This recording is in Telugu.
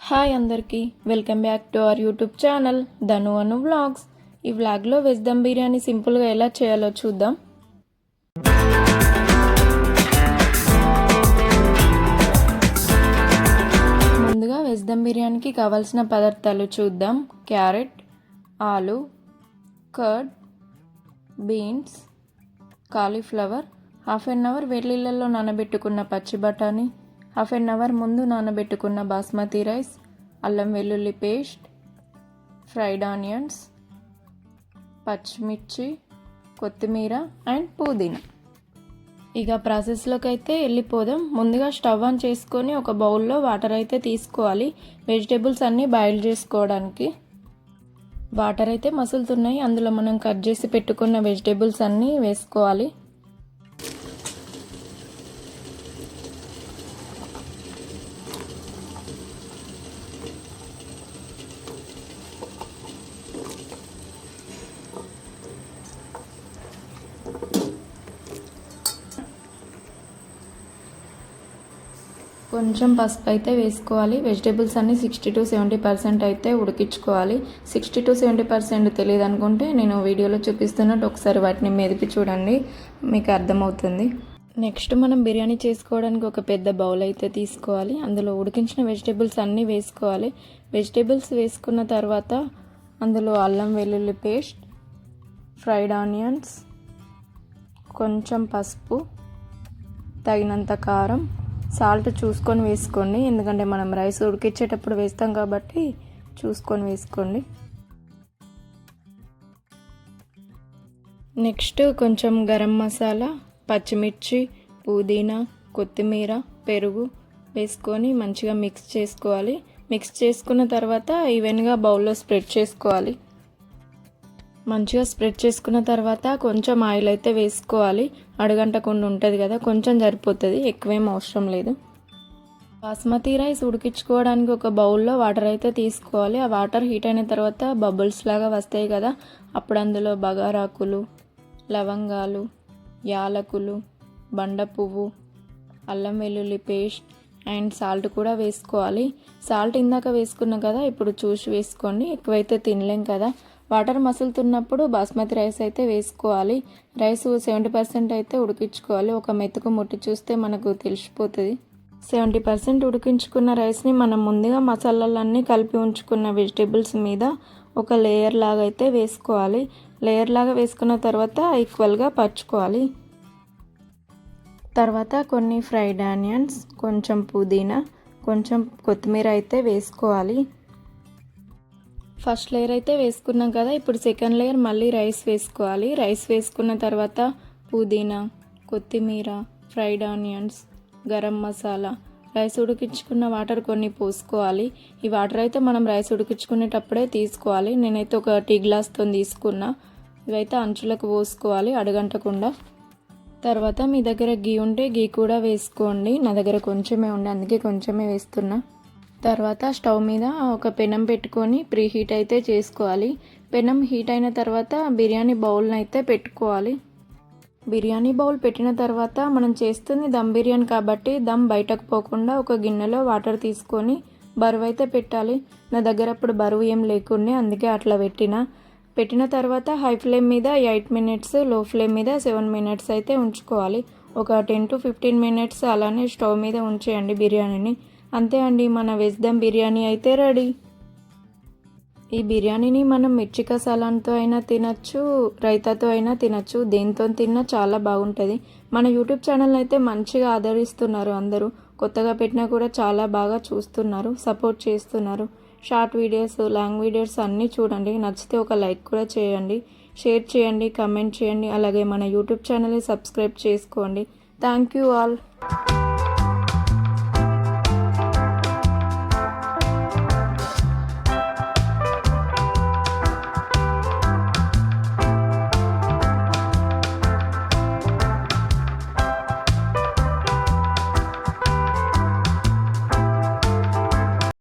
హాయ్ అందరికీ, welcome back to our YouTube channel Dhanu Anu vlogs. ఈ వ్లాగ్లో వెజ్ దమ్ బిర్యానీ సింపుల్గా ఎలా చేయాలో చూద్దాం. ముందుగా వెజ్ దమ్ బిర్యానీకి కావాల్సిన పదార్థాలు చూద్దాం. క్యారెట్, ఆలు, curd, beans, cauliflower, half an hour వేడినీళ్ళల్లో నానబెట్టుకున్న పచ్చి బఠానీ, హాఫ్ అన్ అవర్ ముందు నానబెట్టుకున్న బాస్మతి రైస్, అల్లం వెల్లుల్లి పేస్ట్, ఫ్రైడ్ ఆనియన్స్, పచ్చిమిర్చి, కొత్తిమీర అండ్ పుదీనా. ఇక ప్రాసెస్లోకి అయితే వెళ్ళిపోదాం. ముందుగా స్టవ్ ఆన్ చేసుకొని ఒక బౌల్లో వాటర్ అయితే తీసుకోవాలి, వెజిటేబుల్స్ అన్నీ బాయిల్ చేసుకోవడానికి. వాటర్ అయితే మసులుతున్నాయి, అందులో మనం కట్ చేసి పెట్టుకున్న వెజిటేబుల్స్ అన్నీ వేసుకోవాలి. కొంచెం పసుపు అయితే వేసుకోవాలి. వెజిటేబుల్స్ అన్నీ 60 to 70% అయితే ఉడికించుకోవాలి. 60 to 70% తెలియదు అనుకుంటే నేను వీడియోలో చూపిస్తున్నట్టు ఒకసారి వాటిని మెదిపి చూడండి, మీకు అర్థమవుతుంది. నెక్స్ట్ మనం బిర్యానీ చేసుకోవడానికి ఒక పెద్ద బౌల్ అయితే తీసుకోవాలి. అందులో ఉడికించిన వెజిటేబుల్స్ అన్నీ వేసుకోవాలి. వెజిటేబుల్స్ వేసుకున్న తర్వాత అందులో అల్లం వెల్లుల్లి పేస్ట్, ఫ్రైడ్ ఆనియన్స్, కొంచెం పసుపు, తగినంత కారం, సాల్ట్ చూసుకొని వేసుకోండి, ఎందుకంటే మనం రైస్ ఉడికించేటప్పుడు వేస్తాం కాబట్టి చూసుకొని వేసుకోండి. నెక్స్ట్ కొంచెం గరం మసాలా, పచ్చిమిర్చి, పుదీనా, కొత్తిమీర, పెరుగు వేసుకొని మంచిగా మిక్స్ చేసుకోవాలి. మిక్స్ చేసుకున్న తర్వాత ఈవెన్గా బౌల్లో స్ప్రెడ్ చేసుకోవాలి. మంచిగా స్ప్రెడ్ చేసుకున్న తర్వాత కొంచెం ఆయిల్ అయితే వేసుకోవాలి. అడుగంటకుండా ఉంటుంది కదా, కొంచెం సరిపోతుంది, ఎక్కువేం అవసరం లేదు. బాస్మతి రైస్ ఉడికించుకోవడానికి ఒక బౌల్లో వాటర్ అయితే తీసుకోవాలి. ఆ వాటర్ హీట్ అయిన తర్వాత బబుల్స్ లాగా వస్తాయి కదా, అప్పుడు అందులో బగారాకులు, లవంగాలు, యాలకులు, బండ పువ్వు, అల్లం వెల్లుల్లి పేస్ట్ అండ్ సాల్ట్ కూడా వేసుకోవాలి. సాల్ట్ ఇందాక వేసుకున్నాం కదా, ఇప్పుడు చూసి వేసుకోండి, ఎక్కువైతే తినలేం కదా. వాటర్ మసులుతున్నప్పుడు బాస్మతి రైస్ అయితే వేసుకోవాలి. రైస్ 70% అయితే ఉడికించుకోవాలి. ఒక మెతుకు ముట్టి చూస్తే మనకు తెలిసిపోతుంది. 70% ఉడికించుకున్న రైస్ని మనం ముందుగా మసాలాలన్నీ కలిపి ఉంచుకున్న వెజిటేబుల్స్ మీద ఒక లేయర్ లాగా అయితే వేసుకోవాలి. లేయర్ లాగా వేసుకున్న తర్వాత ఈక్వల్గా పరుచుకోవాలి. తర్వాత కొన్ని ఫ్రైడ్ ఆనియన్స్, కొంచెం పుదీనా, కొంచెం కొత్తిమీర అయితే వేసుకోవాలి. ఫస్ట్ లేయర్ అయితే వేసుకున్నాం కదా, ఇప్పుడు సెకండ్ లేయర్ మళ్ళీ రైస్ వేసుకోవాలి. రైస్ వేసుకున్న తర్వాత పుదీనా, కొత్తిమీర, fried onions, garam masala, rice ఉడికించుకున్న వాటర్ కొన్ని పోసుకోవాలి. ఈ వాటర్ అయితే మనం రైస్ ఉడికించుకునేటప్పుడే తీసుకోవాలి. నేనైతే ఒక టీ గ్లాస్తో తీసుకున్నా. ఇవైతే అంచులకు పోసుకోవాలి అడుగంటకుండా. తర్వాత మీ దగ్గర గీ ఉంటే గీ కూడా వేసుకోండి. నా దగ్గర కొంచెమే ఉండే, అందుకే కొంచెమే వేస్తున్నా. తర్వాత స్టవ్ మీద ఒక పెనం పెట్టుకొని ప్రీ హీట్ అయితే చేసుకోవాలి. పెనం హీట్ అయిన తర్వాత బిర్యానీ బౌల్ని అయితే పెట్టుకోవాలి. బిర్యానీ బౌల్ పెట్టిన తర్వాత మనం చేస్తుంది దమ్ బిర్యానీ కాబట్టి దమ్ బయటకు పోకుండా ఒక గిన్నెలో వాటర్ తీసుకొని బరువు అయితే పెట్టాలి. నా దగ్గర అప్పుడు బరువు ఏం లేకుండే, అందుకే అట్లా పెట్టిన తర్వాత హై ఫ్లేమ్ మీద 8 minutes, లో ఫ్లేమ్ మీద 7 minutes అయితే ఉంచుకోవాలి. ఒక 10 to 15 minutes అలానే స్టవ్ మీద ఉంచేయండి బిర్యానీని. అంతే అండి, మన వెజ్ దమ్ బిర్యానీ అయితే రెడీ. ఈ బిర్యానీని మనం మిర్చి కసాలాతో అయినా తినచ్చు, రైతాతో అయినా తినచ్చు, దేంతో తిన్నా చాలా బాగుంటుంది. మన యూట్యూబ్ ఛానల్ అయితే మంచిగా ఆదరిస్తున్నారు అందరూ. కొత్తగా పెట్టినా కూడా చాలా బాగా చూస్తున్నారు, సపోర్ట్ చేస్తున్నారు. షార్ట్ వీడియోస్, లాంగ్ వీడియోస్ అన్నీ చూడండి. నచ్చితే ఒక లైక్ కూడా చేయండి, షేర్ చేయండి, కమెంట్ చేయండి. అలాగే మన యూట్యూబ్ ఛానల్ని సబ్స్క్రైబ్ చేసుకోండి. Thank you all.